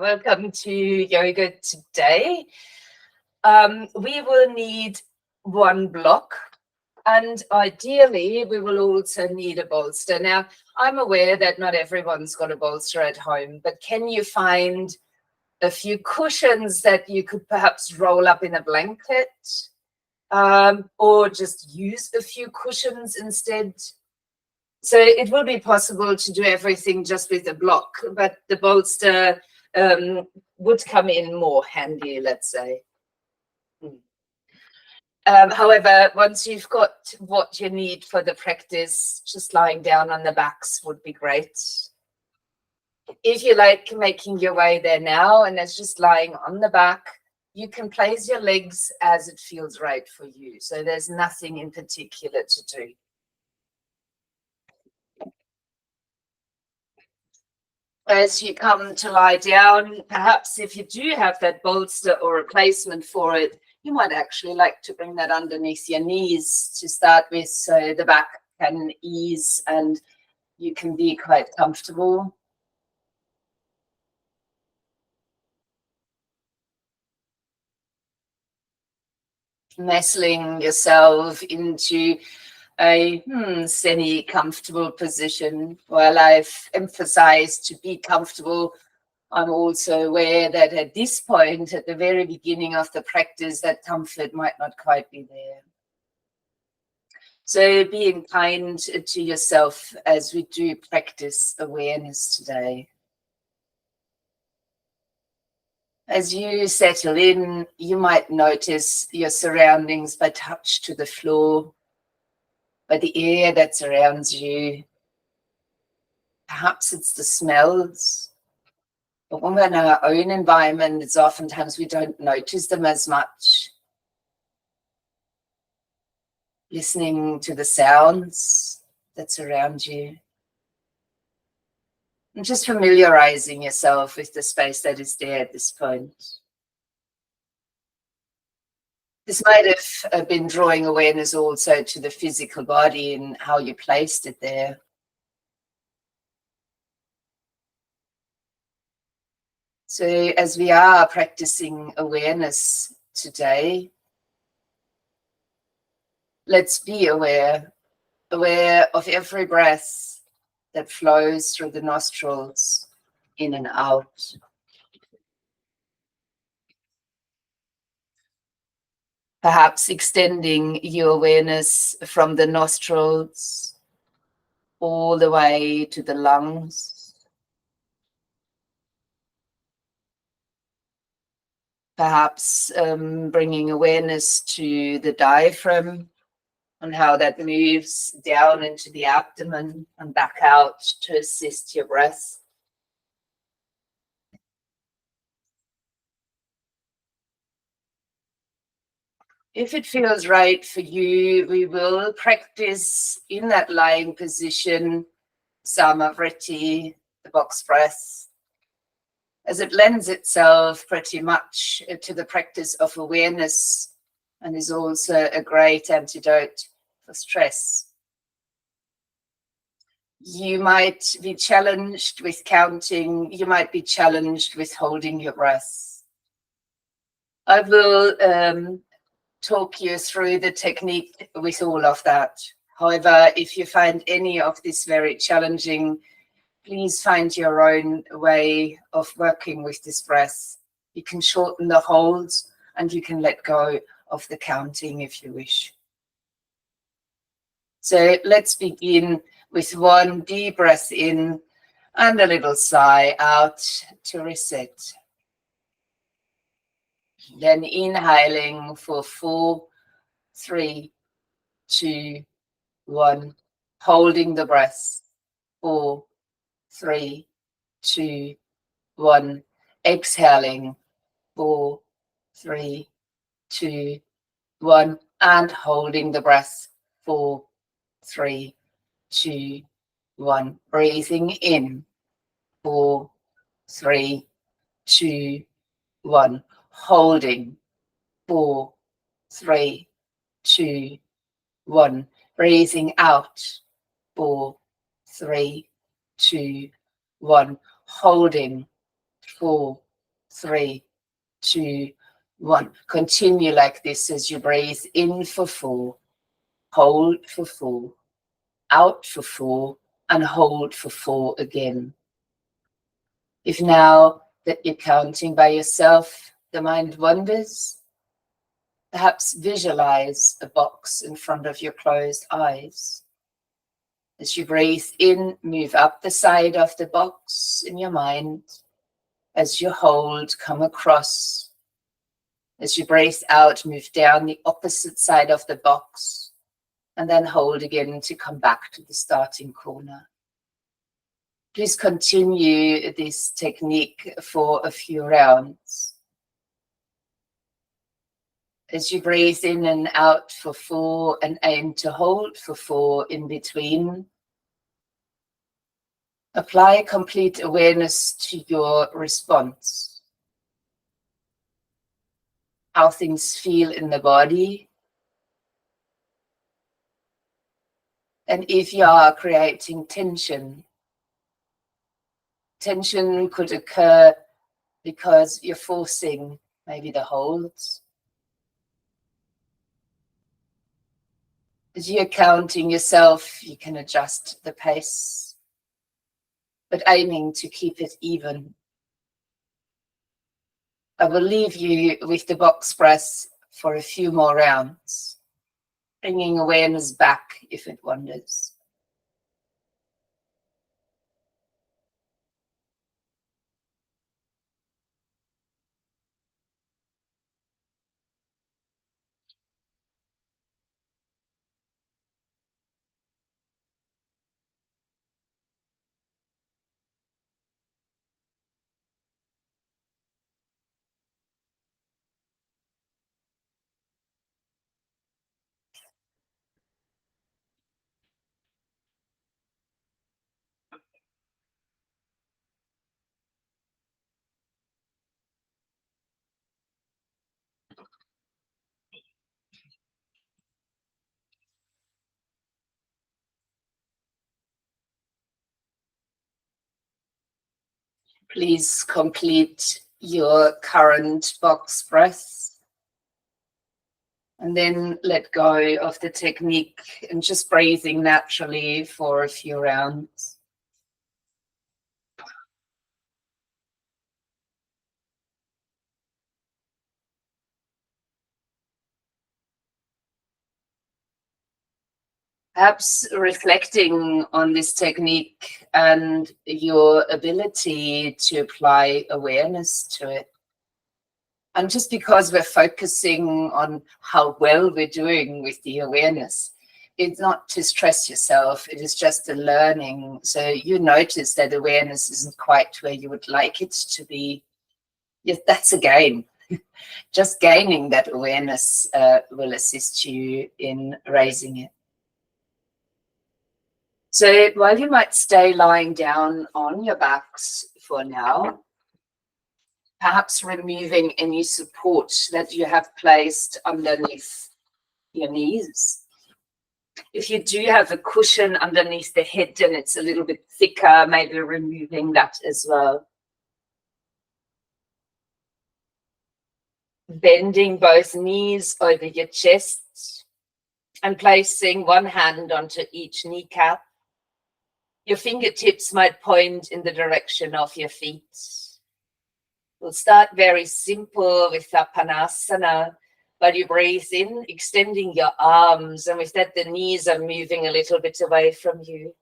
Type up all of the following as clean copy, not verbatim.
Welcome to yoga today. We will need one block, and ideally we will also need a bolster. Now, I'm aware that not everyone's got a bolster at home, but can you find a few cushions that you could perhaps roll up in a blanket, or just use a few cushions instead? So it will be possible to do everything just with a block, but the bolster would come in more handy, let's say. However, once you've got what you need for the practice, just lying down on the backs would be great. If you like making your way there now and it's just lying on the back, you can place your legs as it feels right for you. So there's nothing in particular to do. As you come to lie down, perhaps if you do have that bolster or replacement for it, you might actually like to bring that underneath your knees to start with, so the back can ease and you can be quite comfortable. Nestling yourself into a semi-comfortable position. While I've emphasized to be comfortable, I'm also aware that at this point, at the very beginning of the practice, that comfort might not quite be there. So being kind to yourself as we do practice awareness today. As you settle in, you might notice your surroundings by touch to the floor, by the air that surrounds you. Perhaps it's the smells. But when we're in our own environment, it's oftentimes we don't notice them as much. Listening to the sounds that surround you. And just familiarizing yourself with the space that is there at this point. This might have been drawing awareness also to the physical body and how you placed it there. So as we are practicing awareness today, let's be aware of every breath that flows through the nostrils in and out. Perhaps extending your awareness from the nostrils all the way to the lungs. Perhaps bringing awareness to the diaphragm and how that moves down into the abdomen and back out to assist your breath. If it feels right for you, we will practice in that lying position, Samavriti, the box breath, as it lends itself pretty much to the practice of awareness and is also a great antidote for stress. You might be challenged with counting, you might be challenged with holding your breath. I will talk you through the technique with all of that. However, if you find any of this very challenging, please find your own way of working with this breath. You can shorten the holds and you can let go of the counting if you wish. So let's begin with one deep breath in and a little sigh out to reset. Then inhaling for 4, 3, 2, 1. Holding the breath. 4, 3, 2, 1. Exhaling. 4, 3, 2, 1. And holding the breath. 4, 3, 2, 1. Breathing in. 4, 3, 2, 1. Holding. 4, 3, 2, 1. Breathing out. 4, 3, 2, 1. Holding. 4, 3, 2, 1. Continue like this as you breathe in for 4, hold for 4, out for 4, and hold for 4 again. If now that you're counting by yourself, the mind wanders, perhaps visualize a box in front of your closed eyes. As you breathe in, move up the side of the box in your mind. As you hold, come across. As you breathe out, move down the opposite side of the box, and then hold again to come back to the starting corner. Please continue this technique for a few rounds. As you breathe in and out for 4 and aim to hold for 4 in between, apply complete awareness to your response. How things feel in the body. And if you are creating tension, tension could occur because you're forcing maybe the holds. As you're counting yourself, you can adjust the pace, but aiming to keep it even. I will leave you with the box breath for a few more rounds, bringing awareness back if it wanders. Please complete your current box breath and then let go of the technique and just breathing naturally for a few rounds. Perhaps reflecting on this technique and your ability to apply awareness to it. And just because we're focusing on how well we're doing with the awareness, it's not to stress yourself, it is just a learning. So you notice that awareness isn't quite where you would like it to be. Yes, that's a gain. Just gaining that awareness will assist you in raising it. So while you might stay lying down on your backs for now, perhaps removing any support that you have placed underneath your knees. If you do have a cushion underneath the head and it's a little bit thicker, maybe removing that as well. Bending both knees over your chest and placing one hand onto each kneecap. Your fingertips might point in the direction of your feet. We'll start very simple with Apanasana. While you breathe in, extending your arms, and with that, the knees are moving a little bit away from you.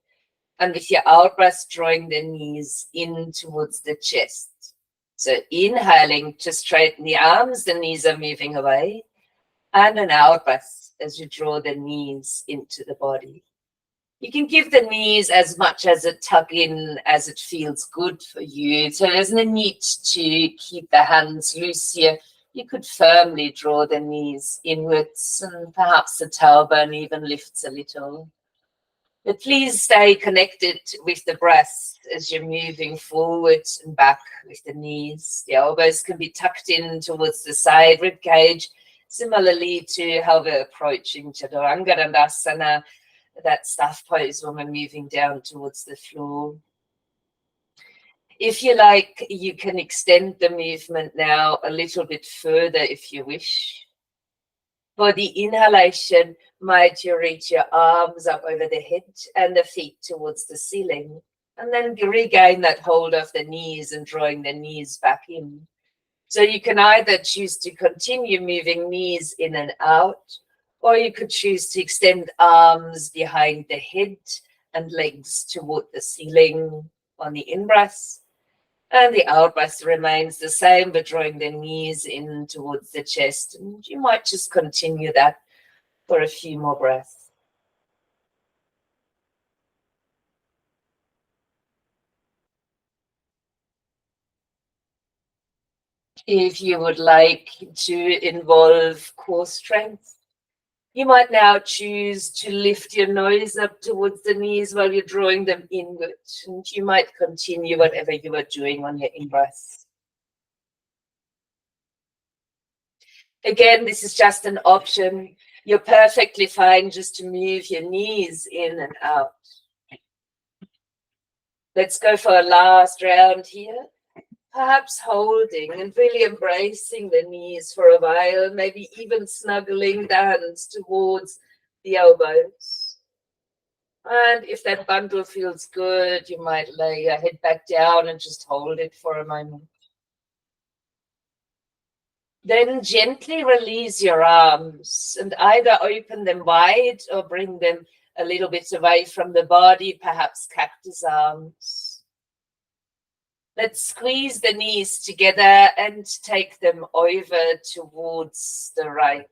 And with your out breath, drawing the knees in towards the chest. So inhaling to straighten the arms, the knees are moving away. And an out breath as you draw the knees into the body. You can give the knees as much as a tug in as it feels good for you. So there's no need to keep the hands loose here. You could firmly draw the knees inwards and perhaps the tailbone even lifts a little. But please stay connected with the breath as you're moving forward and back with the knees. The elbows can be tucked in towards the side rib cage, similarly to how we're approaching Chaturanga Dandasana, that staff pose when we're moving down towards the floor. If you like, you can extend the movement now a little bit further if you wish. For the inhalation, might you reach your arms up over the head and the feet towards the ceiling, and then regain that hold of the knees and drawing the knees back in. So you can either choose to continue moving knees in and out, or you could choose to extend arms behind the head and legs toward the ceiling on the in-breath. And the out-breath remains the same, but drawing the knees in towards the chest. And you might just continue that for a few more breaths. If you would like to involve core strength, you might now choose to lift your nose up towards the knees while you're drawing them inward. And you might continue whatever you are doing on your in-breath. Again, this is just an option. You're perfectly fine just to move your knees in and out. Let's go for a last round here. Perhaps holding and really embracing the knees for a while, maybe even snuggling the hands towards the elbows. And if that bundle feels good, you might lay your head back down and just hold it for a moment. Then gently release your arms and either open them wide or bring them a little bit away from the body, perhaps cactus arms. Let's squeeze the knees together and take them over towards the right.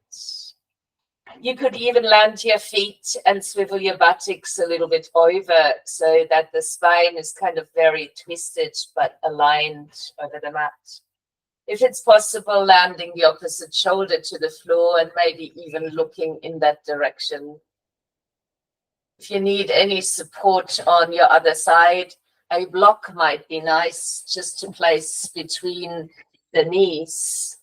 You could even land your feet and swivel your buttocks a little bit over so that the spine is kind of very twisted but aligned over the mat. If it's possible, landing the opposite shoulder to the floor and maybe even looking in that direction. If you need any support on your other side, a block might be nice just to place between the knees.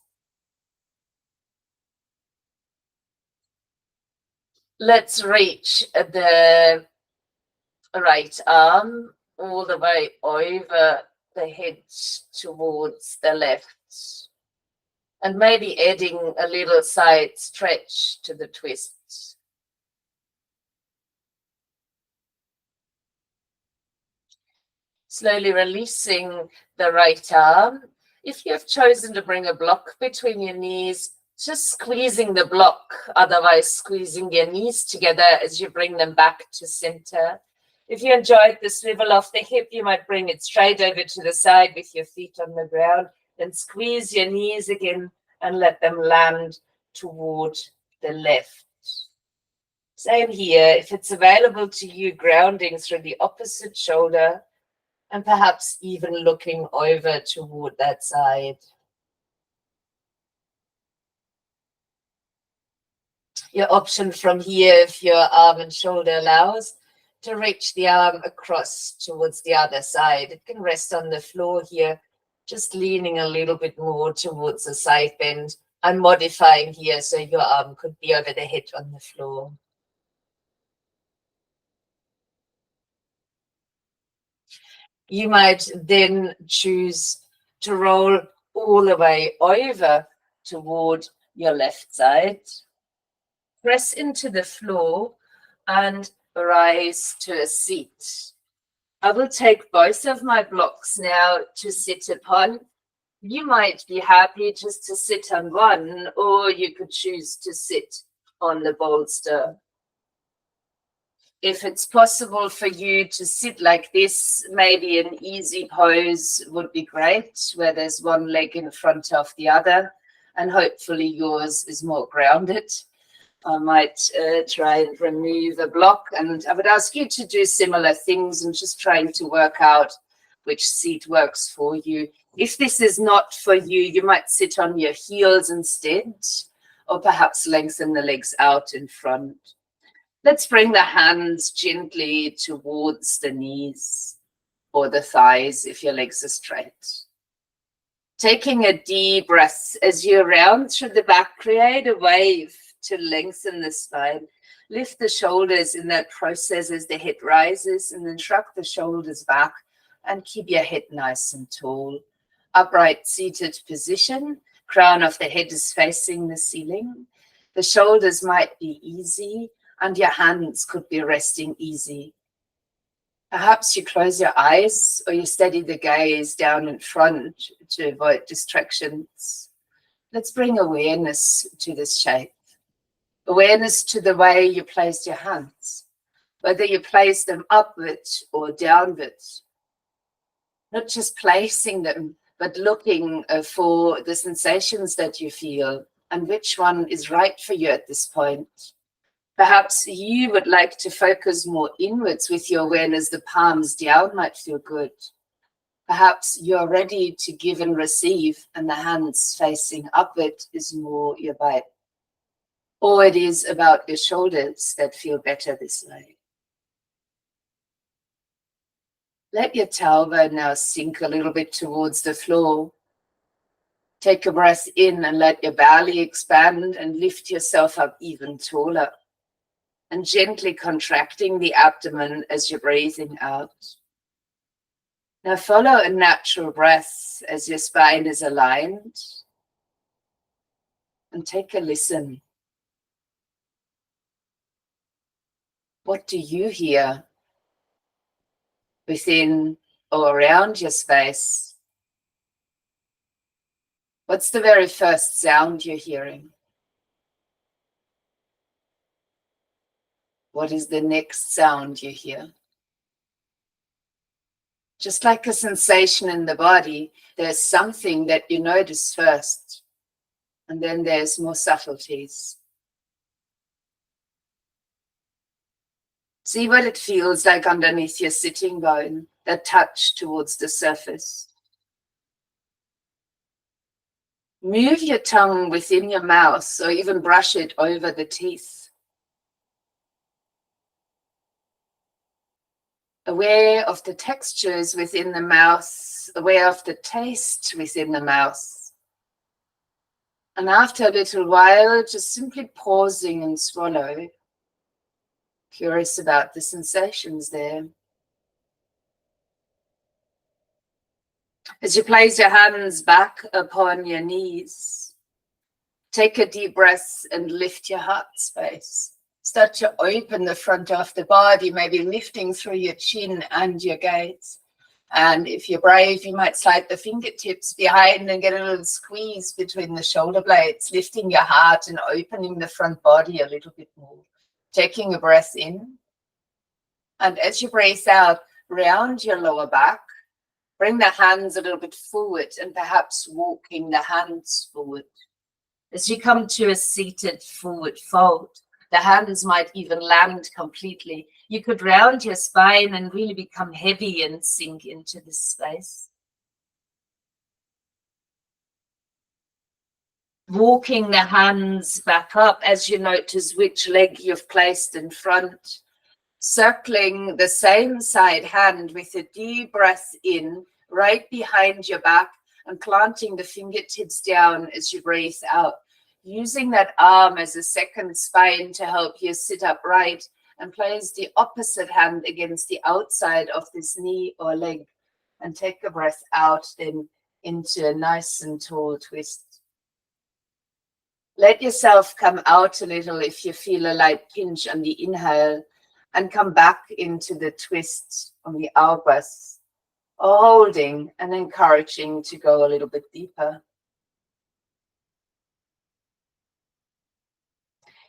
Let's reach the right arm all the way over the head towards the left. And maybe adding a little side stretch to the twist. Slowly releasing the right arm. If you've chosen to bring a block between your knees, just squeezing the block, otherwise squeezing your knees together as you bring them back to center. If you enjoyed the swivel off the hip, you might bring it straight over to the side with your feet on the ground. Then squeeze your knees again and let them land toward the left. Same here. If it's available to you, grounding through the opposite shoulder and perhaps even looking over toward that side. Your option from here, if your arm and shoulder allows, to reach the arm across towards the other side. It can rest on the floor here, just leaning a little bit more towards the side bend. I'm modifying here so your arm could be over the head on the floor. You might then choose to roll all the way over toward your left side. Press into the floor and rise to a seat. I will take both of my blocks now to sit upon. You might be happy just to sit on one, or you could choose to sit on the bolster. If it's possible for you to sit like this, maybe an easy pose would be great, where there's one leg in front of the other, and hopefully yours is more grounded. I might try and remove a block, and I would ask you to do similar things and just trying to work out which seat works for you. If this is not for you, you might sit on your heels instead, or perhaps lengthen the legs out in front. Let's bring the hands gently towards the knees or the thighs if your legs are straight. Taking a deep breath as you round through the back, create a wave to lengthen the spine. Lift the shoulders in that process as the head rises, and then shrug the shoulders back and keep your head nice and tall. Upright seated position, crown of the head is facing the ceiling. The shoulders might be easy and your hands could be resting easy. Perhaps you close your eyes or you steady the gaze down in front to avoid distractions. Let's bring awareness to this shape. Awareness to the way you place your hands, whether you place them upward or downward. Not just placing them, but looking for the sensations that you feel and which one is right for you at this point. Perhaps you would like to focus more inwards with your awareness. The palms down might feel good. Perhaps you're ready to give and receive and the hands facing upward is more your vibe. Or it is about your shoulders that feel better this way. Let your tailbone now sink a little bit towards the floor. Take a breath in and let your belly expand and lift yourself up even taller. And gently contracting the abdomen as you're breathing out. Now follow a natural breath as your spine is aligned. And take a listen. What do you hear within or around your space? What's the very first sound you're hearing? What is the next sound you hear? Just like a sensation in the body, there's something that you notice first, and then there's more subtleties. See what it feels like underneath your sitting bone, that touch towards the surface. Move your tongue within your mouth or even brush it over the teeth. Aware of the textures within the mouth, aware of the taste within the mouth. And after a little while, just simply pausing and swallow. Curious about the sensations there. As you place your hands back upon your knees, take a deep breath and lift your heart space. Start to open the front of the body, maybe lifting through your chin and your gaze. And if you're brave, you might slide the fingertips behind and get a little squeeze between the shoulder blades, lifting your heart and opening the front body a little bit more. Taking a breath in. And as you breathe out, round your lower back, bring the hands a little bit forward and perhaps walking the hands forward. As you come to a seated forward fold, the hands might even land completely. You could round your spine and really become heavy and sink into this space. Walking the hands back up as you notice which leg you've placed in front. Circling the same side hand with a deep breath in, right behind your back, and planting the fingertips down as you breathe out. Using that arm as a second spine to help you sit upright, and place the opposite hand against the outside of this knee or leg. And take a breath out then into a nice and tall twist. Let yourself come out a little if you feel a light pinch on the inhale, and come back into the twist on the out breath, holding and encouraging to go a little bit deeper.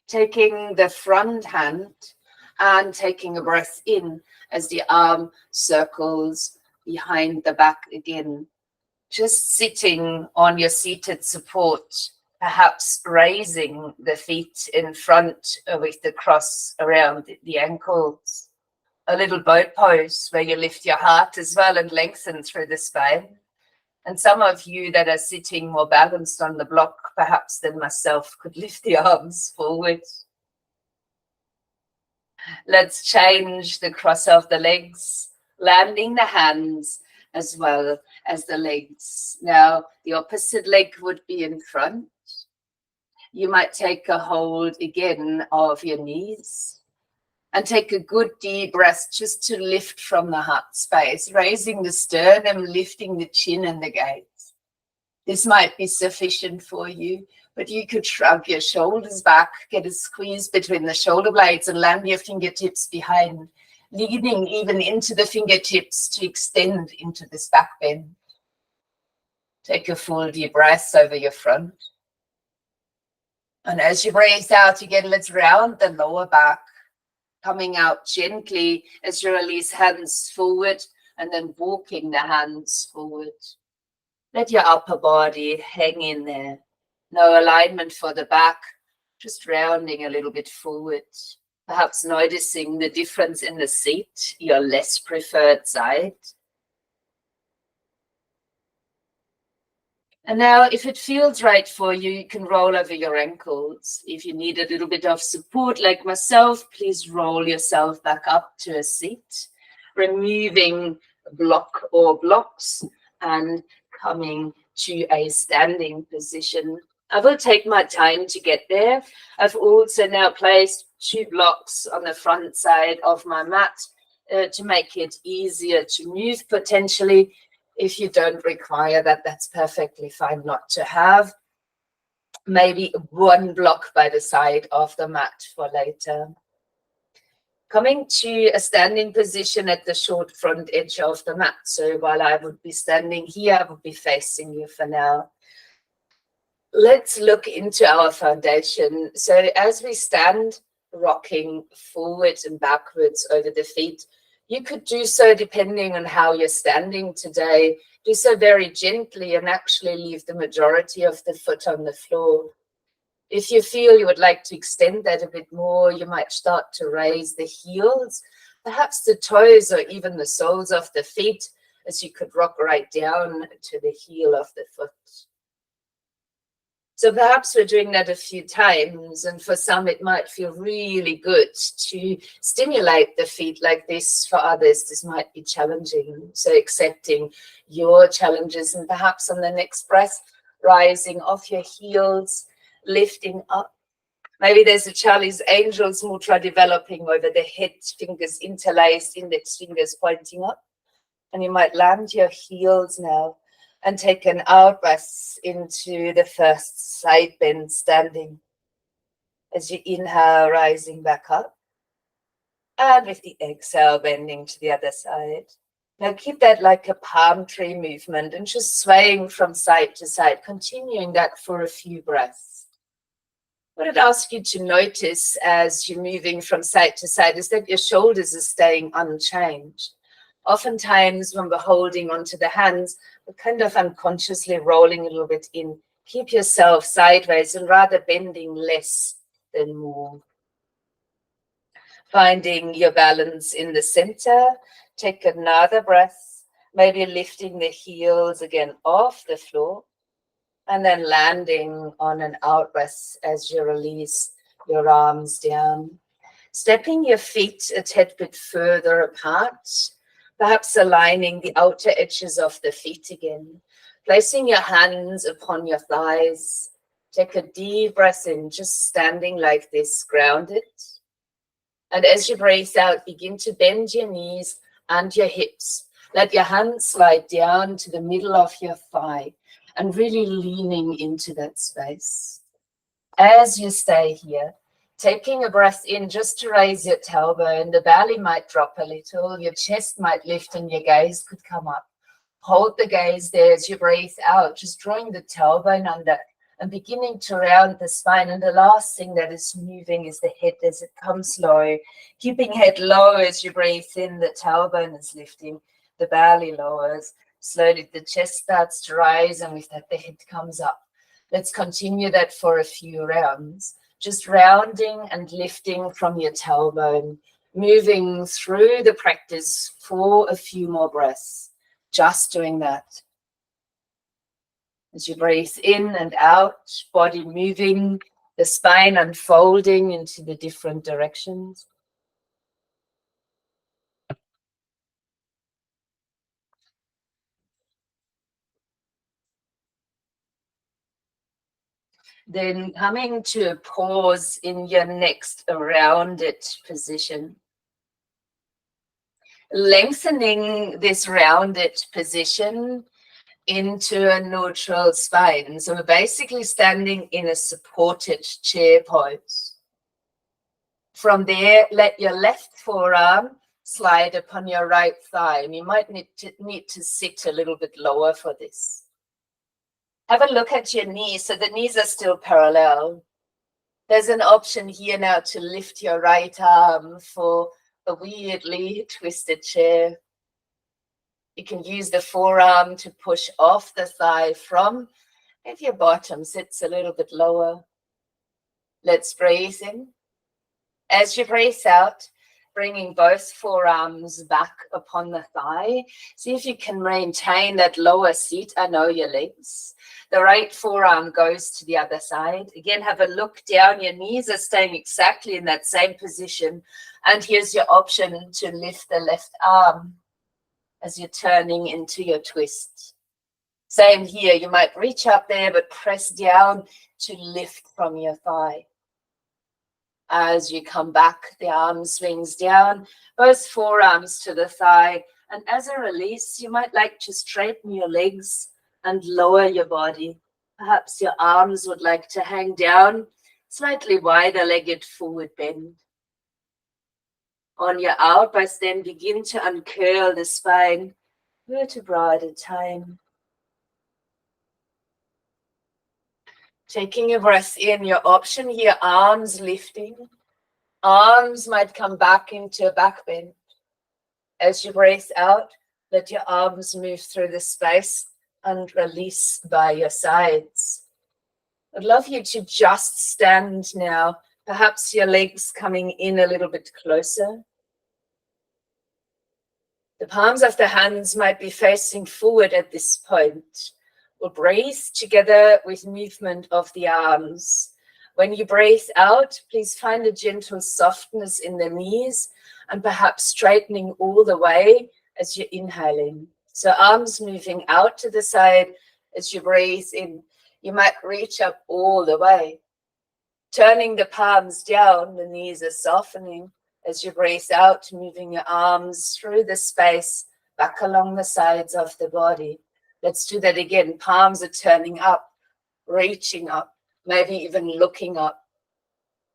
Taking the front hand and taking a breath in as the arm circles behind the back again. Just sitting on your seated support, perhaps raising the feet in front with the cross around the ankles. A little boat pose where you lift your heart as well and lengthen through the spine. And some of you that are sitting more balanced on the block, perhaps than myself, could lift the arms forward. Let's change the cross of the legs, landing the hands as well as the legs. Now, the opposite leg would be in front. You might take a hold again of your knees And take a good deep breath just to lift from the heart space, raising the sternum, lifting the chin and the gaze. This might be sufficient for you, but you could shrug your shoulders back, get a squeeze between the shoulder blades and land your fingertips behind, leaning even into the fingertips to extend into this back bend. Take a full deep breath over your front. And as you breathe out again, let's round the lower back, coming out gently as you release hands forward and then walking the hands forward. Let your upper body hang in there. No alignment for the back, just rounding a little bit forward. Perhaps noticing the difference in the seat, your less preferred side. And now, if it feels right for you, you can roll over your ankles. If you need a little bit of support, like myself, please roll yourself back up to a seat, removing block or blocks and coming to a standing position. I will take my time to get there. I've also now placed 2 blocks on the front side of my mat to make it easier to move potentially. If you don't require that, that's perfectly fine not to have. Maybe 1 block by the side of the mat for later. Coming to a standing position at the short front edge of the mat. So while I would be standing here, I would be facing you for now. Let's look into our foundation. So as we stand, rocking forwards and backwards over the feet, you could do so depending on how you're standing today. Do so very gently and actually leave the majority of the foot on the floor. If you feel you would like to extend that a bit more, you might start to raise the heels, perhaps the toes or even the soles of the feet, as you could rock right down to the heel of the foot. So perhaps we're doing that a few times, and for some it might feel really good to stimulate the feet like this. For others, this might be challenging. So accepting your challenges, and perhaps on the next breath, rising off your heels, lifting up. Maybe there's a Charlie's Angels mudra developing over the head, fingers interlaced, index fingers pointing up. And you might land your heels now and take an out breath into the first side bend standing. As you inhale, rising back up. And with the exhale, bending to the other side. Now keep that like a palm tree movement and just swaying from side to side, continuing that for a few breaths. What I'd ask you to notice as you're moving from side to side is that your shoulders are staying unchanged. Oftentimes when we're holding onto the hands, we're kind of unconsciously rolling a little bit in. Keep yourself sideways and rather bending less than more. Finding your balance in the center. Take another breath, maybe lifting the heels again off the floor and then landing on an out breath as you release your arms down. Stepping your feet a tad bit further apart. Perhaps aligning the outer edges of the feet again. Placing your hands upon your thighs. Take a deep breath in, just standing like this, grounded. And as you breathe out, begin to bend your knees and your hips. Let your hands slide down to the middle of your thigh and really leaning into that space. As you stay here, taking a breath in just to raise your tailbone, the belly might drop a little, your chest might lift and your gaze could come up. Hold the gaze there as you breathe out, just drawing the tailbone under and beginning to round the spine. And the last thing that is moving is the head as it comes low. Keeping head low as you breathe in, the tailbone is lifting, the belly lowers. Slowly the chest starts to rise and with that the head comes up. Let's continue that for a few rounds. Just rounding and lifting from your tailbone, moving through the practice for a few more breaths. Just doing that. As you breathe in and out, body moving, the spine unfolding into the different directions. Then coming to a pause in your next rounded position. lengthening this rounded position into a neutral spine. So we're basically standing in a supported chair pose. From there, let your left forearm slide upon your right thigh, and you might need to sit a little bit lower for this. Have a look at your knees, so the knees are still parallel. There's an option here now to lift your right arm for a weirdly twisted chair. You can use the forearm to push off the thigh from if your bottom sits a little bit lower. Let's breathe in. As you breathe out, bringing both forearms back upon the thigh. See if you can maintain that lower seat. I know your legs. The right forearm goes to the other side. Again, have a look down. Your knees are staying exactly in that same position. And here's your option to lift the left arm as you're turning into your twist. Same here. You might reach up there, but press down to lift from your thigh. As you come back, the arm swings down, both forearms to the thigh. And as a release, you might like to straighten your legs and lower your body. Perhaps your arms would like to hang down, slightly wider legged forward bend. On your out breath, then begin to uncurl the spine, vertebra at a time. Taking a breath in, your option here, arms lifting. Arms might come back into a back bend. As you breathe out, let your arms move through the space and release by your sides. I'd love you to just stand now, perhaps your legs coming in a little bit closer. The palms of the hands might be facing forward at this point. We'll breathe together with movement of the arms. When you breathe out, please find a gentle softness in the knees and perhaps straightening all the way as you're inhaling. So arms moving out to the side as you breathe in. You might reach up all the way. Turning the palms down, the knees are softening as you breathe out, moving your arms through the space back along the sides of the body. Let's do that again. Palms are turning up, reaching up, maybe even looking up.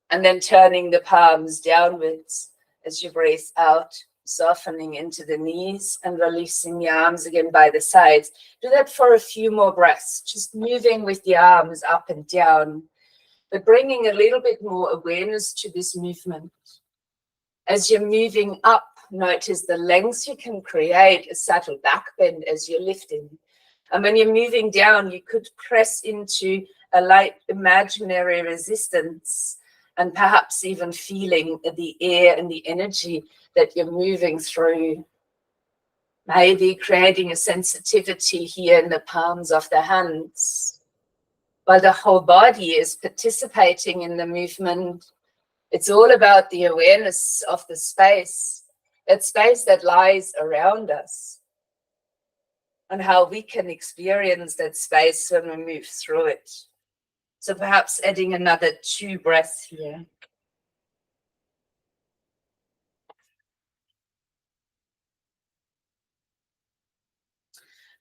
And then turning the palms downwards as you breathe out, softening into the knees and releasing the arms again by the sides. Do that for a few more breaths, just moving with the arms up and down, but bringing a little bit more awareness to this movement. As you're moving up, notice the length you can create, a subtle back bend as you're lifting. And when you're moving down, you could press into a light imaginary resistance and perhaps even feeling the air and the energy that you're moving through. Maybe creating a sensitivity here in the palms of the hands. While the whole body is participating in the movement, it's all about the awareness of the space that lies around us, and how we can experience that space when we move through it. So perhaps adding another 2 breaths here.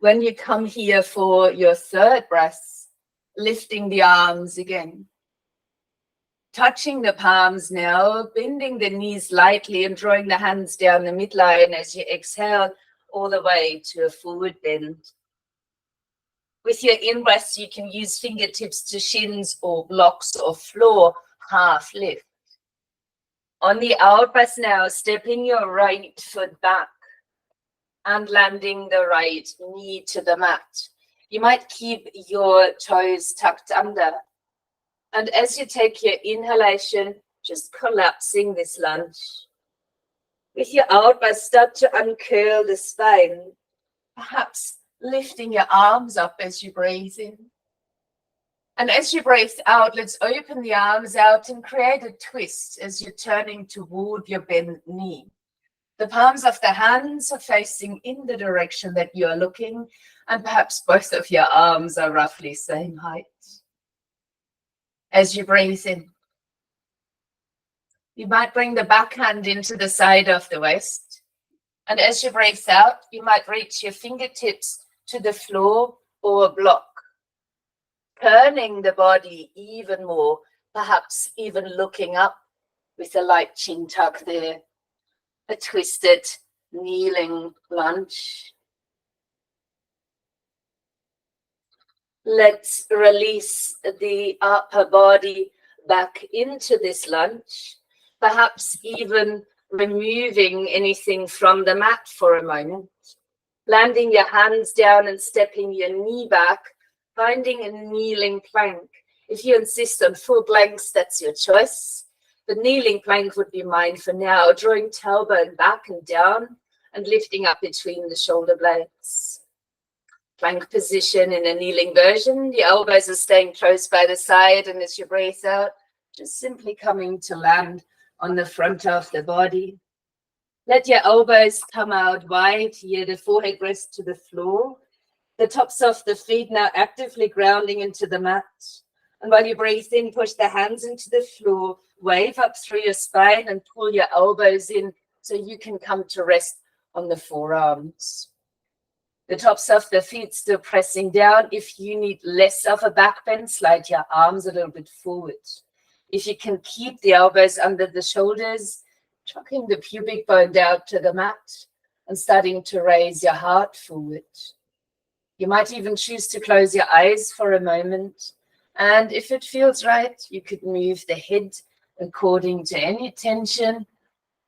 When you come here for your 3rd breath, lifting the arms again. Touching the palms now, bending the knees lightly and drawing the hands down the midline as you exhale all the way to a forward bend. With your in-breaths, you can use fingertips to shins or blocks or floor, half lift. On the out-breath now, stepping your right foot back and landing the right knee to the mat. You might keep your toes tucked under. And as you take your inhalation, just collapsing this lunge. With your out-breath, start to uncurl the spine, perhaps lifting your arms up as you breathe in. And as you breathe out, let's open the arms out and create a twist as you're turning toward your bent knee. The palms of the hands are facing in the direction that you're looking, and perhaps both of your arms are roughly same height. As you breathe in, you might bring the back hand into the side of the waist And as you breathe out, you might reach your fingertips to the floor or a block, turning the body even more, perhaps even looking up with a light chin tuck there, a twisted kneeling lunge. Let's release the upper body back into this lunge, perhaps even removing anything from the mat for a moment. Landing your hands down and stepping your knee back, finding a kneeling plank. If you insist on full planks, that's your choice. The kneeling plank would be mine for now, drawing tailbone back and down and lifting up between the shoulder blades. Plank position in a kneeling version. The elbows are staying close by the side, and as you breathe out, just simply coming to land on the front of the body. Let your elbows come out wide here, the forehead rests to the floor. The tops of the feet now actively grounding into the mat. And while you breathe in, push the hands into the floor, wave up through your spine and pull your elbows in so you can come to rest on the forearms. The tops of the feet still pressing down. If you need less of a back bend, slide your arms a little bit forward. If you can keep the elbows under the shoulders, chucking the pubic bone down to the mat and starting to raise your heart forward. You might even choose to close your eyes for a moment. And if it feels right, you could move the head according to any tension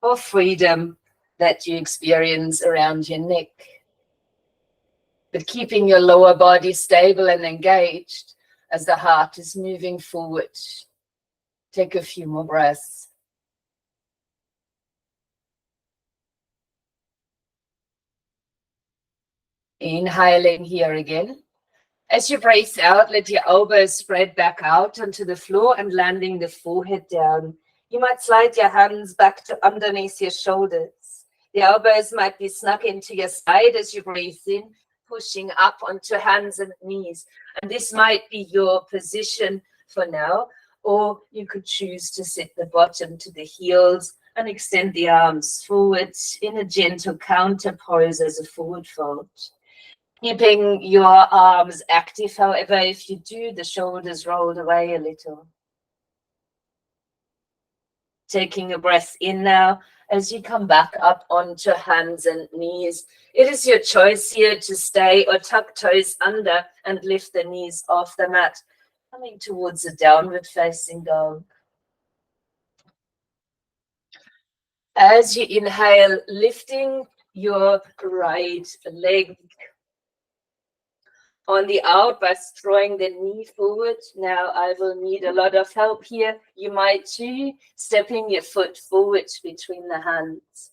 or freedom that you experience around your neck. But keeping your lower body stable and engaged as the heart is moving forward. Take a few more breaths. Inhaling here again. As you breathe out, let your elbows spread back out onto the floor and landing the forehead down. You might slide your hands back to underneath your shoulders. The elbows might be snug into your side as you breathe in, pushing up onto hands and knees. And this might be your position for now, or you could choose to sit the bottom to the heels and extend the arms forward in a gentle counter pose as a forward fold. Keeping your arms active, however, if you do, the shoulders rolled away a little. Taking a breath in now as you come back up onto hands and knees. It is your choice here to stay or tuck toes under and lift the knees off the mat, coming towards a downward facing dog. As you inhale, lifting your right leg on the out by drawing the knee forward. Now I will need a lot of help here. You might too, stepping your foot forward between the hands.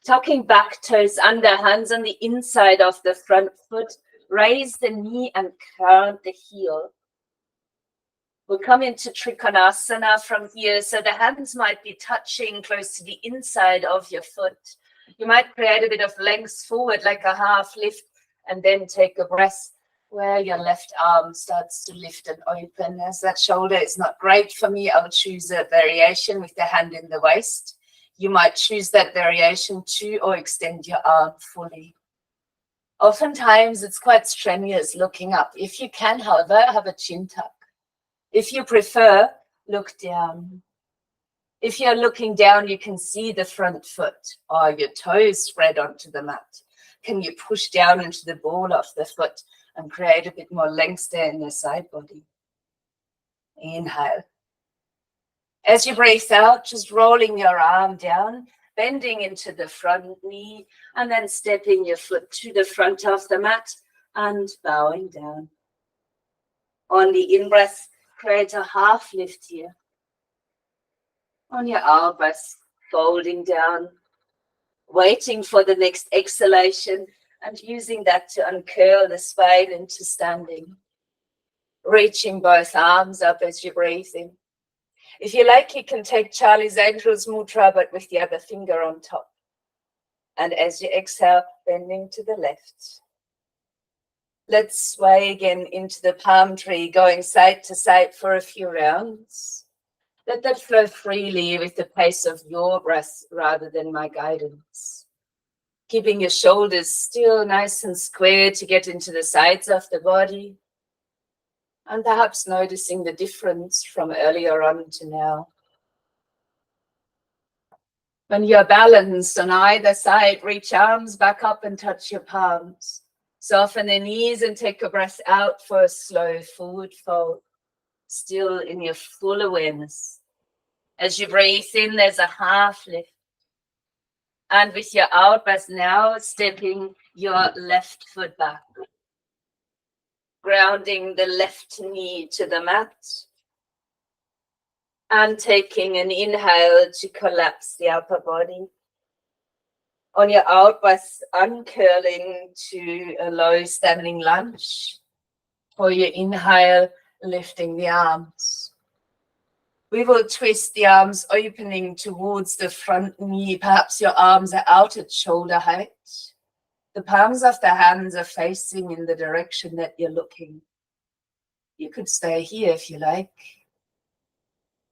Tucking back toes under, hands on the inside of the front foot. Raise the knee and count the heel. We'll come into Trikonasana from here. So the hands might be touching close to the inside of your foot. You might create a bit of length forward, like a half lift, and then take a breath where your left arm starts to lift and open. As that shoulder is not great for me, I would choose a variation with the hand in the waist. You might choose that variation too, or extend your arm fully. Oftentimes, it's quite strenuous looking up. If you can, however, have a chin tuck. If you prefer, look down. If you're looking down, you can see the front foot or your toes spread onto the mat. Can you push down into the ball of the foot and create a bit more length there in your side body? Inhale. As you breathe out, just rolling your arm down, bending into the front knee, and then stepping your foot to the front of the mat and bowing down. On the in-breath, create a half lift here. On your out-breath, folding down, waiting for the next exhalation and using that to uncurl the spine into standing. Reaching both arms up as you breathe in. If you like, you can take Charlie's Angels Mudra, but with the other finger on top. And as you exhale, bending to the left. Let's sway again into the palm tree, going side to side for a few rounds. Let that flow freely with the pace of your breath rather than my guidance. Keeping your shoulders still nice and square to get into the sides of the body. And perhaps noticing the difference from earlier on to now. When you're balanced on either side, reach arms back up and touch your palms. Soften the knees and take a breath out for a slow forward fold. Still in your full awareness. As you breathe in, there's a half lift. And with your out breath now, stepping your left foot back. Grounding the left knee to the mat. And taking an inhale to collapse the upper body. On your out breath, uncurling to a low standing lunge. For your inhale, lifting the arms. We will twist the arms opening towards the front knee. Perhaps your arms are out at shoulder height. The palms of the hands are facing in the direction that you're looking. You could stay here if you like,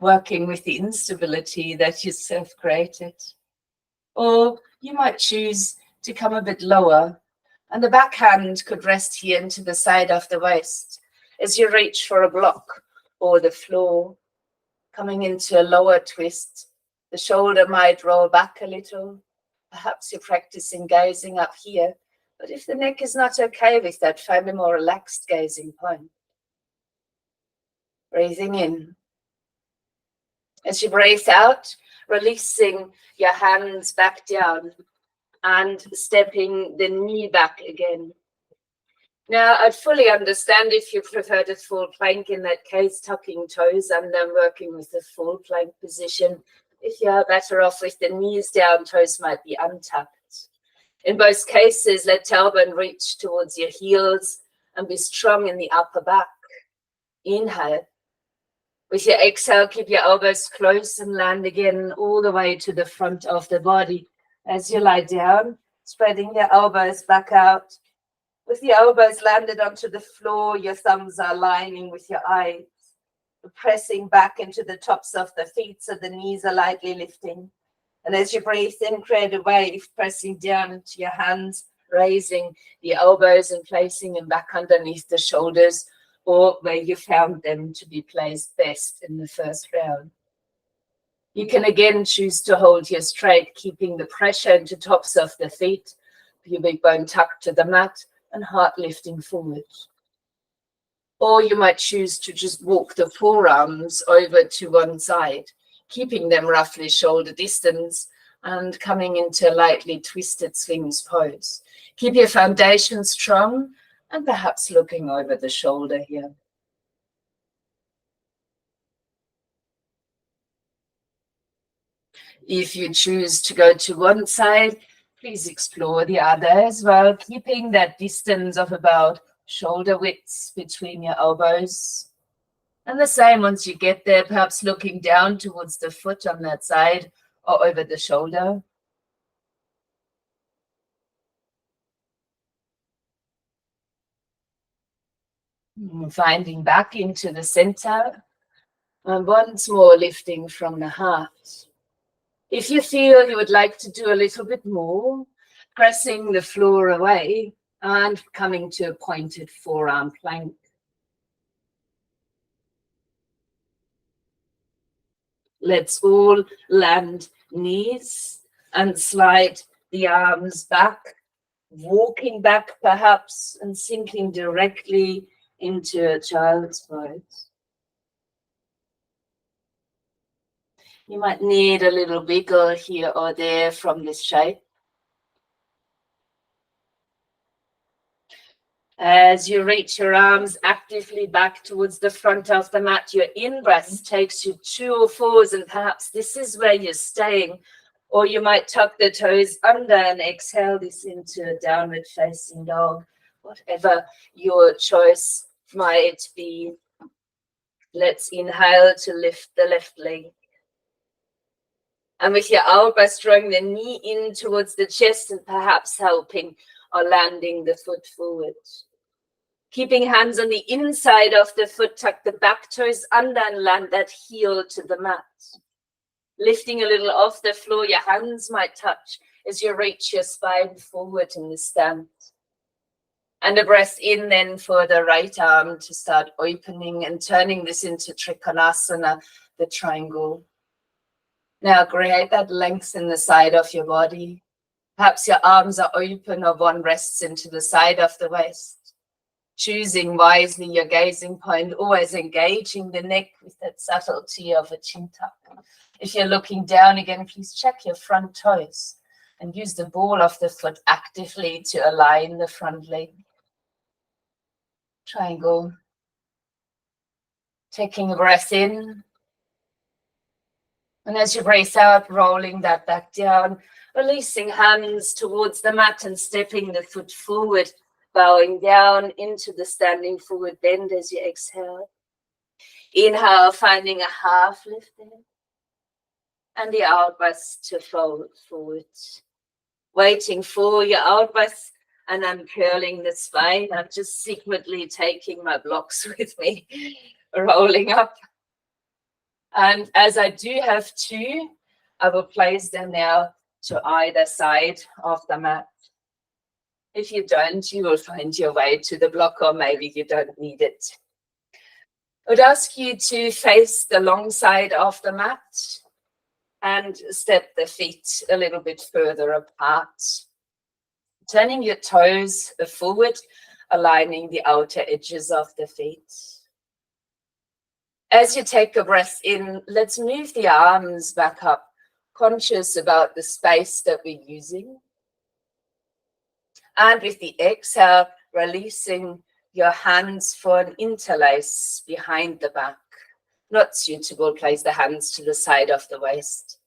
working with the instability that yourself created. Or you might choose to come a bit lower, and the back hand could rest here into the side of the waist as you reach for a block or the floor. Coming into a lower twist, the shoulder might roll back a little. Perhaps you're practicing gazing up here, but if the neck is not okay with that, find a more relaxed gazing point. Breathing in. As you breathe out, releasing your hands back down and stepping the knee back again. Now, I'd fully understand if you prefer to full plank. In that case, tucking toes and then working with the full plank position. If you're better off with the knees down, toes might be untucked. In both cases, let tailbone reach towards your heels and be strong in the upper back. Inhale. With your exhale, keep your elbows close and land again all the way to the front of the body. As you lie down, spreading your elbows back out. With the elbows landed onto the floor, your thumbs are aligning with your eyes. Pressing back into the tops of the feet so the knees are lightly lifting. And as you breathe in, create a wave, pressing down into your hands, raising the elbows and placing them back underneath the shoulders, or where you found them to be placed best in the first round. You can again choose to hold here straight, keeping the pressure into tops of the feet, pubic bone tucked to the mat, and heart lifting forward. Or you might choose to just walk the forearms over to one side, keeping them roughly shoulder distance and coming into a lightly twisted swings pose. Keep your foundation strong and perhaps looking over the shoulder here. If you choose to go to one side, please explore the other as well, keeping that distance of about shoulder widths between your elbows. And the same once you get there, perhaps looking down towards the foot on that side or over the shoulder. Finding back into the center. And once more lifting from the heart. If you feel you would like to do a little bit more, pressing the floor away and coming to a pointed forearm plank. Let's all land knees and slide the arms back, walking back perhaps and sinking directly into a child's pose. You might need a little wiggle here or there from this shape. As you reach your arms actively back towards the front of the mat, your in-breath takes you 2 or 4s, and perhaps this is where you're staying. Or you might tuck the toes under and exhale this into a downward facing dog, whatever your choice might be. Let's inhale to lift the left leg. And with your elbows drawing the knee in towards the chest and perhaps helping or landing the foot forward. Keeping hands on the inside of the foot, tuck the back toes under and land that heel to the mat. Lifting a little off the floor, your hands might touch as you reach your spine forward in the stance. And a breath in then for the right arm to start opening and turning this into Trikonasana, the triangle. Now create that length in the side of your body. Perhaps your arms are open or one rests into the side of the waist. Choosing wisely your gazing point, always engaging the neck with that subtlety of a chin tuck. If you're looking down again, please check your front toes and use the ball of the foot actively to align the front leg. Triangle. Taking a breath in. And as you breathe out, rolling that back down, releasing hands towards the mat and stepping the foot forward, bowing down into the standing forward bend as you exhale. Inhale, finding a half lift in. And the out breath to fold forward. Waiting for your out breath and uncurling the spine. I'm just secretly taking my blocks with me, rolling up. And as I do have two, I will place them now to either side of the mat. If you don't, you will find your way to the block, or maybe you don't need it. I would ask you to face the long side of the mat and step the feet a little bit further apart. Turning your toes forward, aligning the outer edges of the feet. As you take a breath in, let's move the arms back up, conscious about the space that we're using. And with the exhale, releasing your hands for an interlace behind the back. Not suitable, place the hands to the side of the waist.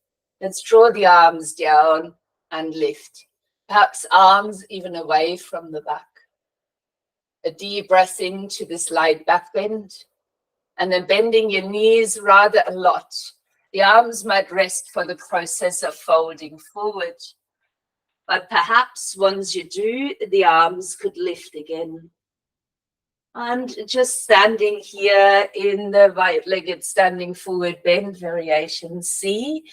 Let's draw the arms down and lift. Perhaps arms even away from the back. A deep breath into this light back bend. And then bending your knees rather a lot. The arms might rest for the process of folding forward. But perhaps once you do, the arms could lift again. And just standing here in the right-legged standing forward bend variation. See,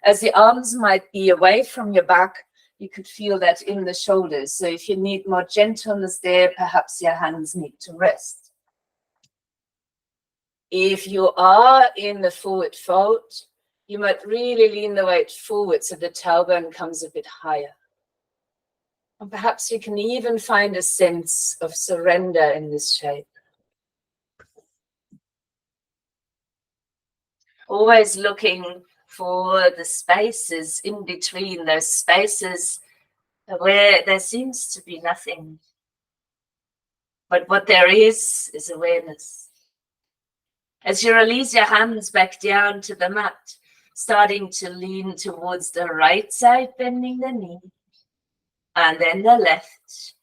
as the arms might be away from your back, you could feel that in the shoulders. So if you need more gentleness there, perhaps your hands need to rest. If you are in the forward fold, you might really lean the weight forward so the tailbone comes a bit higher. And perhaps you can even find a sense of surrender in this shape. Always looking for the spaces in between, those spaces where there seems to be nothing. But what there is awareness. As you release your hands back down to the mat, starting to lean towards the right side, bending the knee, and then the left.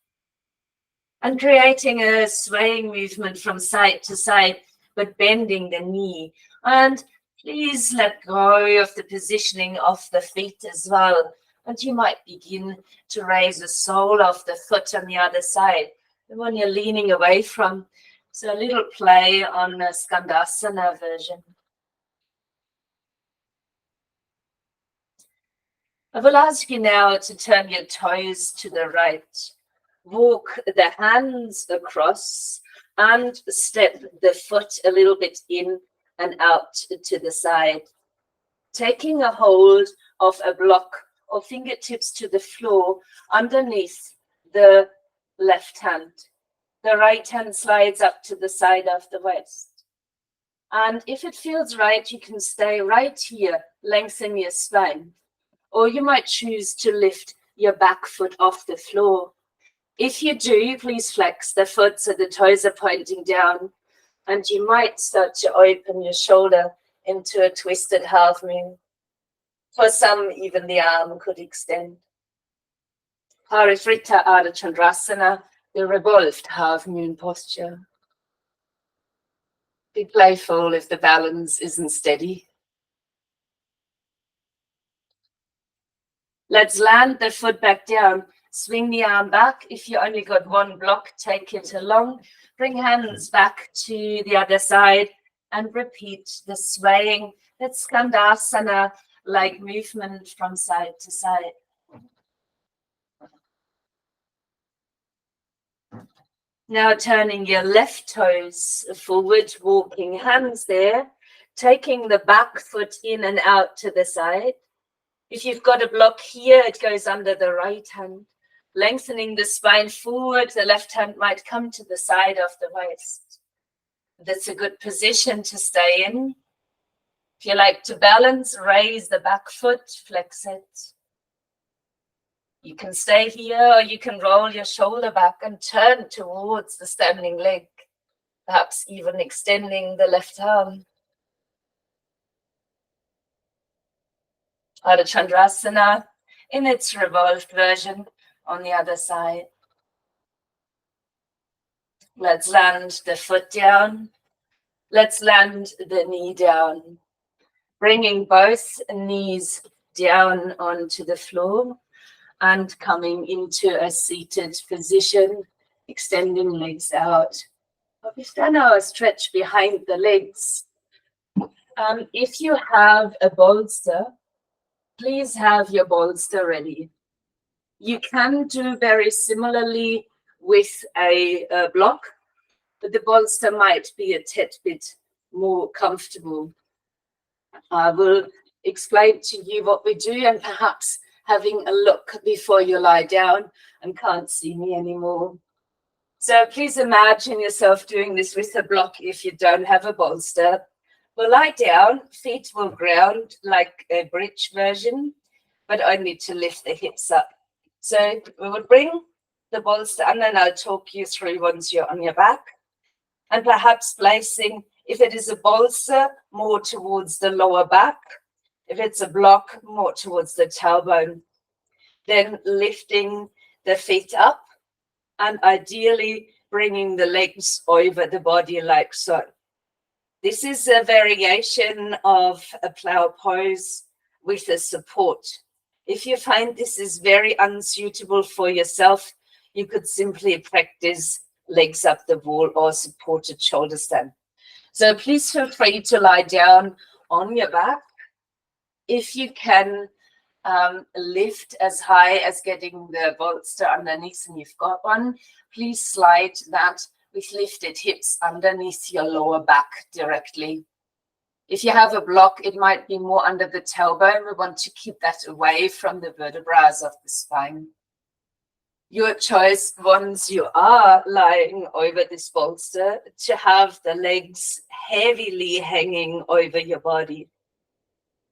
And creating a swaying movement from side to side, but bending the knee. And please let go of the positioning of the feet as well. And you might begin to raise the sole of the foot on the other side. The one you're leaning away from. So a little play on a Skandasana version. I will ask you now to turn your toes to the right. Walk the hands across and step the foot a little bit in and out to the side. Taking a hold of a block or fingertips to the floor underneath the left hand. The right hand slides up to the side of the waist. And if it feels right, you can stay right here, lengthen your spine. Or you might choose to lift your back foot off the floor. If you do, please flex the foot so the toes are pointing down. And you might start to open your shoulder into a twisted half moon. For some, even the arm could extend. Parivrita Ardha Chandrasana, the revolved half moon posture. Be playful if the balance isn't steady. Let's land the foot back down. Swing the arm back. If you only got one block, take it along. Bring hands back to the other side and repeat the swaying. That's Skandasana, like movement from side to side. Now turning your left toes forward, walking hands there, taking the back foot in and out to the side. If you've got a block here, it goes under the right hand. Lengthening the spine forward, the left hand might come to the side of the waist. That's a good position to stay in. If you like to balance, raise the back foot, flex it. You can stay here or you can roll your shoulder back and turn towards the standing leg, perhaps even extending the left arm. Ardha Chandrasana in its revolved version on the other side. Let's land the foot down. Let's land the knee down. Bringing both knees down onto the floor and coming into a seated position, extending legs out. We've done our stretch behind the legs. If you have a bolster, please have your bolster ready. You can do very similarly with a block, but the bolster might be a tad bit more comfortable. I will explain to you what we do, and perhaps having a look before you lie down and can't see me anymore. So please imagine yourself doing this with a block if you don't have a bolster. We'll lie down, feet will ground like a bridge version, but only to lift the hips up. So we will bring the bolster under, and I'll talk you through once you're on your back. And perhaps placing, if it is a bolster, more towards the lower back. If it's a block, more towards the tailbone. Then lifting the feet up and ideally bringing the legs over the body like so. This is a variation of a plow pose with a support. If you find this is very unsuitable for yourself, you could simply practice legs up the wall or supported shoulder stand. So please feel free to lie down on your back. If you can lift as high as getting the bolster underneath, and you've got one, please slide that with lifted hips underneath your lower back directly. If you have a block, it might be more under the tailbone. We want to keep that away from the vertebrae of the spine. Your choice, once you are lying over this bolster, to have the legs heavily hanging over your body.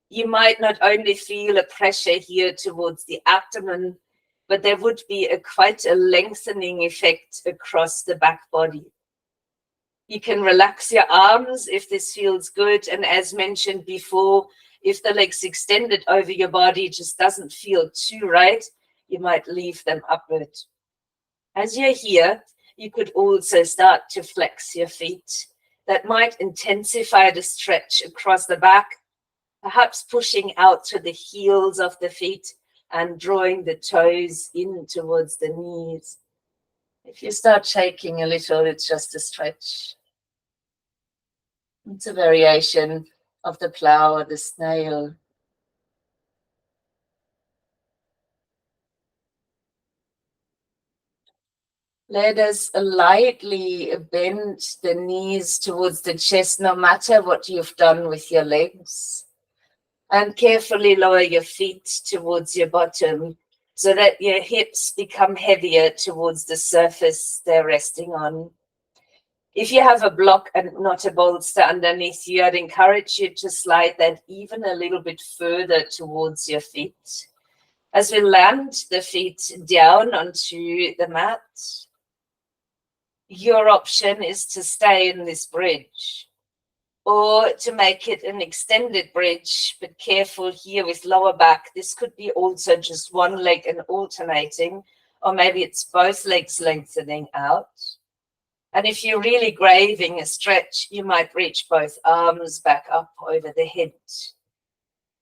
You might not only feel a pressure here towards the abdomen, but there would be quite a lengthening effect across the back body. You can relax your arms if this feels good. And as mentioned before, if the legs extended over your body just doesn't feel too right, you might leave them upward. As you're here, you could also start to flex your feet. That might intensify the stretch across the back, perhaps pushing out to the heels of the feet and drawing the toes in towards the knees. If you start shaking a little, it's just a stretch. It's a variation of the plow or the snail. Let us lightly bend the knees towards the chest, no matter what you've done with your legs. And carefully lower your feet towards your bottom so that your hips become heavier towards the surface they're resting on. If you have a block and not a bolster underneath you, I'd encourage you to slide that even a little bit further towards your feet. As we land the feet down onto the mat, your option is to stay in this bridge or to make it an extended bridge, but careful here with lower back. This could be also just one leg and alternating, or maybe it's both legs lengthening out. And if you're really craving a stretch, you might reach both arms back up over the head,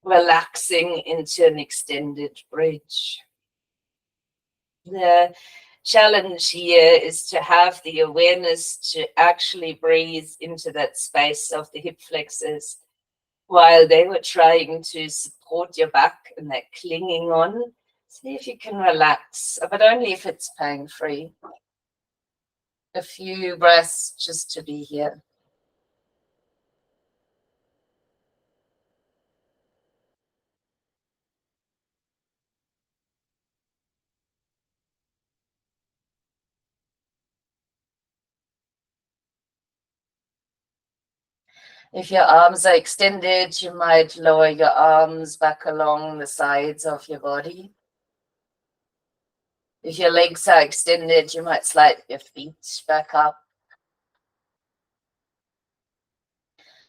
relaxing into an extended bridge. The challenge here is to have the awareness to actually breathe into that space of the hip flexors while they were trying to support your back and they're clinging on. See if you can relax, but only if it's pain-free. a few breaths just to be here. If your arms are extended, you might lower your arms back along the sides of your body. If your legs are extended, you might slide your feet back up.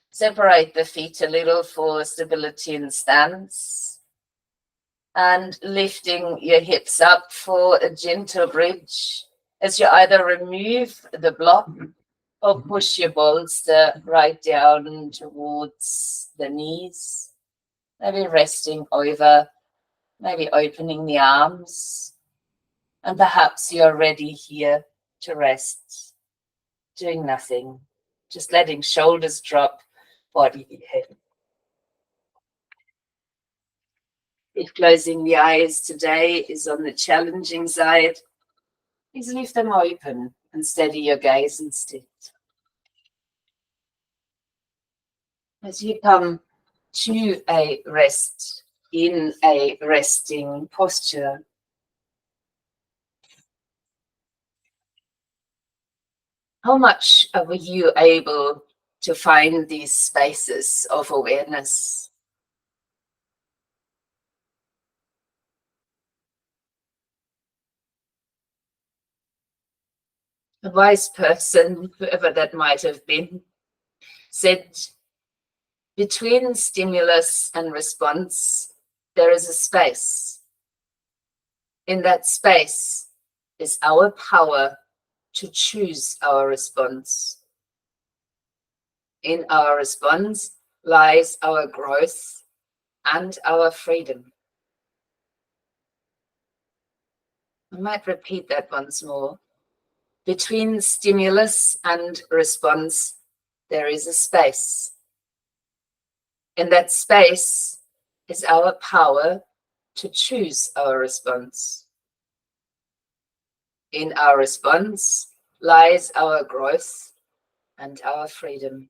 Separate the feet a little for stability in stance. And lifting your hips up for a gentle bridge as you either remove the block or push your bolster right down towards the knees. Maybe resting over, maybe opening the arms. And perhaps you're ready here to rest, doing nothing, just letting shoulders drop, body be heavy. If closing the eyes today is on the challenging side, please leave them open and steady your gaze instead. As you come to a rest, in a resting posture, how much are you able to find these spaces of awareness? A wise person, whoever that might have been, said, between stimulus and response, there is a space. In that space is our power to choose our response. In our response lies our growth and our freedom. I might repeat that once more. Between stimulus and response, there is a space. In that space is our power to choose our response. In our response lies our growth and our freedom.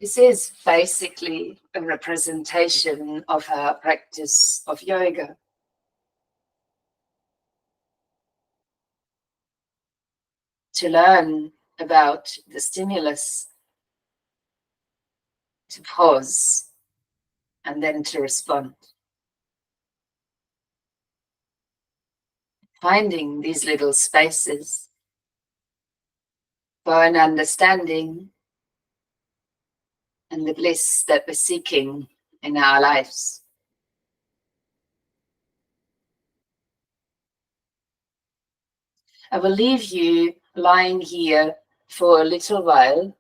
This is basically a representation of our practice of yoga. To learn about the stimulus, to pause, and then to respond. Finding these little spaces for an understanding and the bliss that we're seeking in our lives. I will leave you lying here for a little while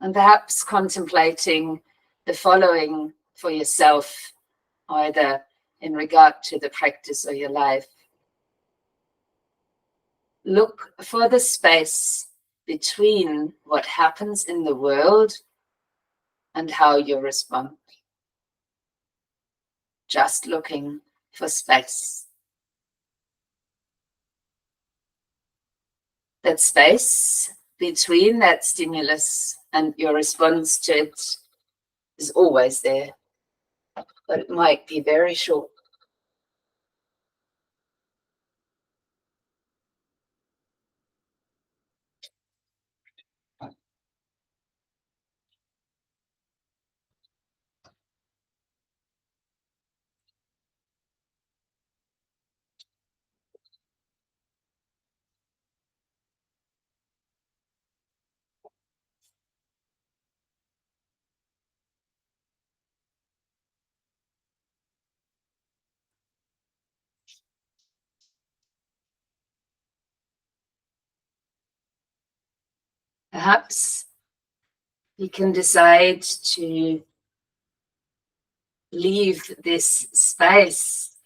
and perhaps contemplating the following for yourself, either in regard to the practice of your life. Look for the space between what happens in the world and how you respond. Just looking for space. That space between that stimulus and your response to it is always there, but it might be very short. Perhaps you can decide to leave this space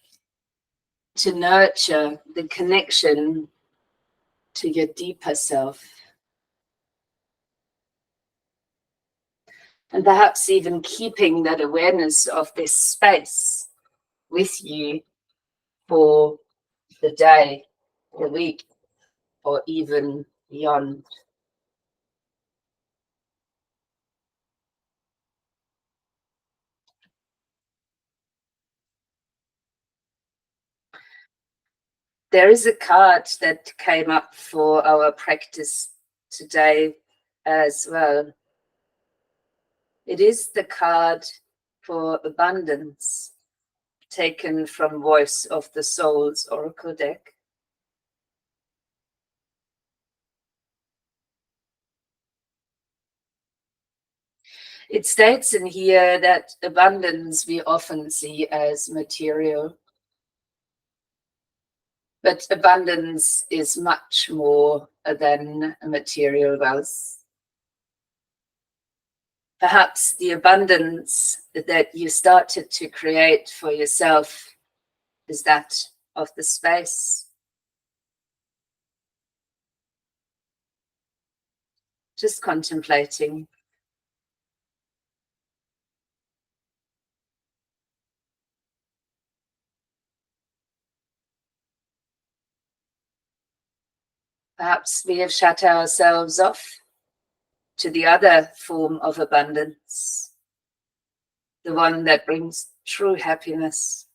to nurture the connection to your deeper self. And perhaps even keeping that awareness of this space with you for the day, the week, or even beyond. There is a card that came up for our practice today as well. It is the card for abundance, taken from Voice of the Soul's Oracle deck. It states in here that abundance we often see as material, but abundance is much more than a material wealth. Perhaps the abundance that you started to create for yourself is that of the space. Just contemplating. Perhaps we have shut ourselves off to the other form of abundance, the one that brings true happiness.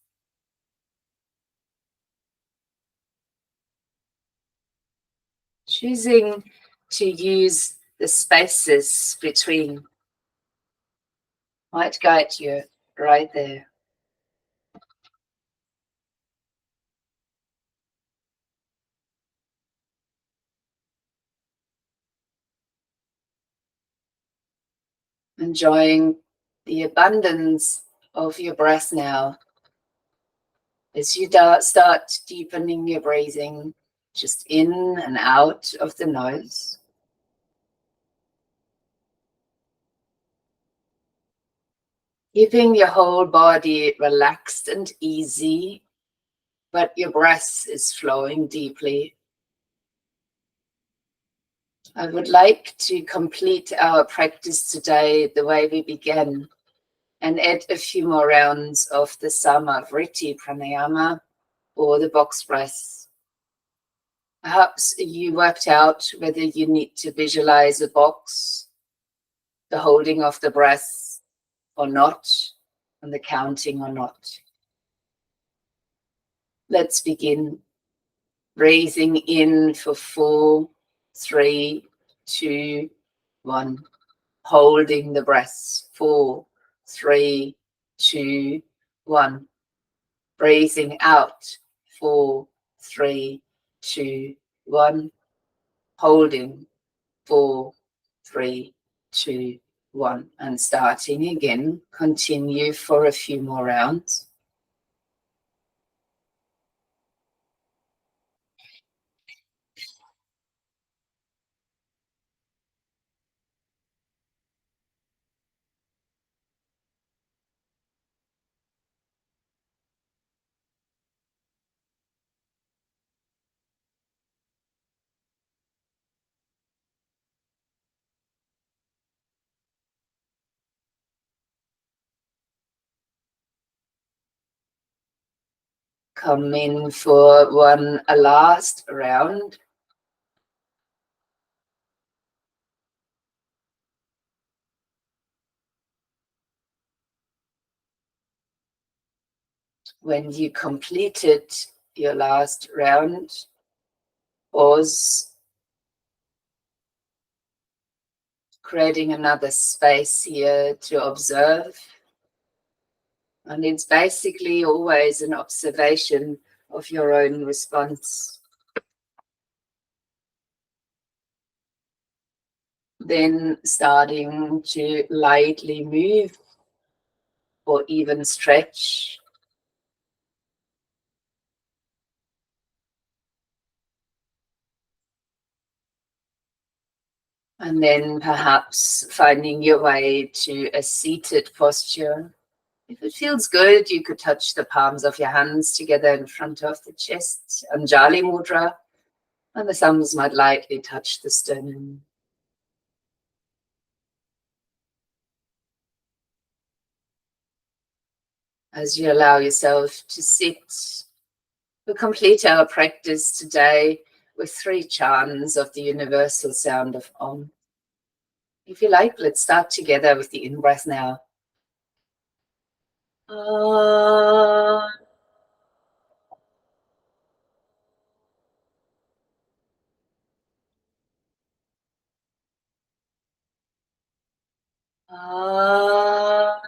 Choosing to use the spaces between might guide you right there. Enjoying the abundance of your breath now as you start deepening your breathing, just in and out of the nose. Keeping your whole body relaxed and easy, but your breath is flowing deeply. I would like to complete our practice today the way we began and add a few more rounds of the Samavriti pranayama or the box breath. Perhaps you worked out whether you need to visualize a box, the holding of the breath or not, and the counting or not. Let's begin. Breathing in for 4, 3, 2, 1. Holding the breath. 4, 3, 2, 1. Breathing out. 4, 3, 2, 1. Holding. 4, 3, 2, 1. And starting again. Continue for a few more rounds. Come in for a last round. When you completed your last round, pause, creating another space here to observe. And it's basically always an observation of your own response. Then starting to lightly move or even stretch. And then perhaps finding your way to a seated posture. If it feels good, you could touch the palms of your hands together in front of the chest, Anjali Mudra, and the thumbs might lightly touch the sternum. as you allow yourself to sit. We complete our practice today with 3 chants of the universal sound of Om. If you like, let's start together with the in-breath now. Om. Om.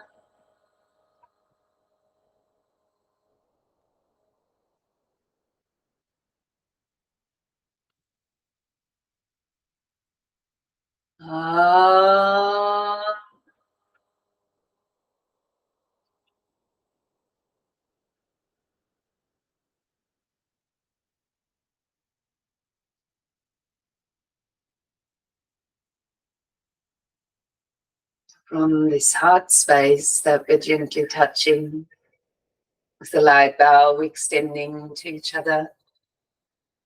Om. From this heart space that we're gently touching, with the light bow, we're extending to each other.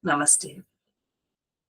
Namaste.